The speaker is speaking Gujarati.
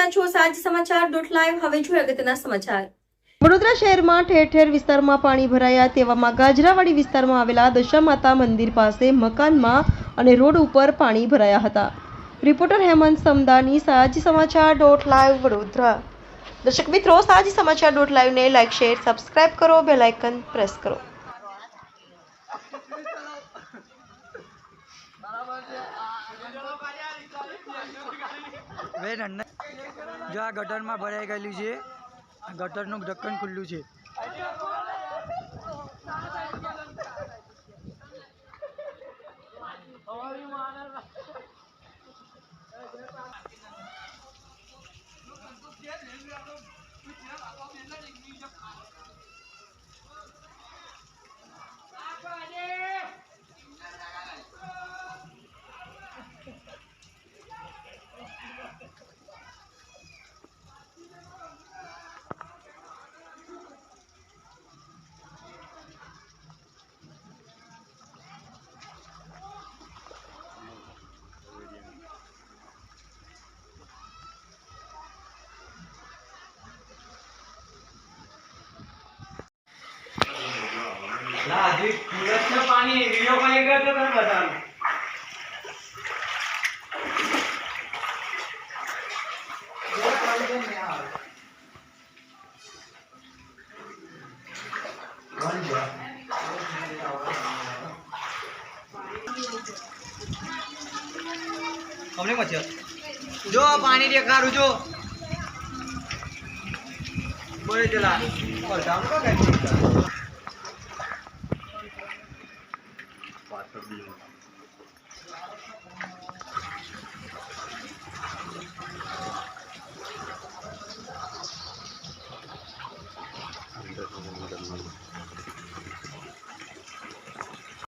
રહ્યા છો સાંજ સમાચાર .live હવે જોઈએ અગત્યના સમાચાર। વડોદરા શહેરમાં ઠેર ઠેર વિસ્તારમાં પાણી ભરાયા તેવામાં ગાજરાવાડી વિસ્તારમાં આવેલા દશામાતા મંદિર પાસે મકાનમાં અને રોડ ઉપર પાણી ભરાયા હતા। રિપોર્ટર હેમંત સમદાની સાંજ સમાચાર .live વડોદરા। દર્શક મિત્રો, સાંજ સમાચાર .live ને લાઈક, શેર, સબસ્ક્રાઇબ કરો, બેલ આઇકન પ્રેસ કરો। जो आ गटर में भराई गयेलू है, गटर नु ढक्कन खुल्लू है। पानी वीडियो कॉलिंग करते तो बता हमने मचा जो पानी देखा जो बोले चला और काम का कैसे Gracias.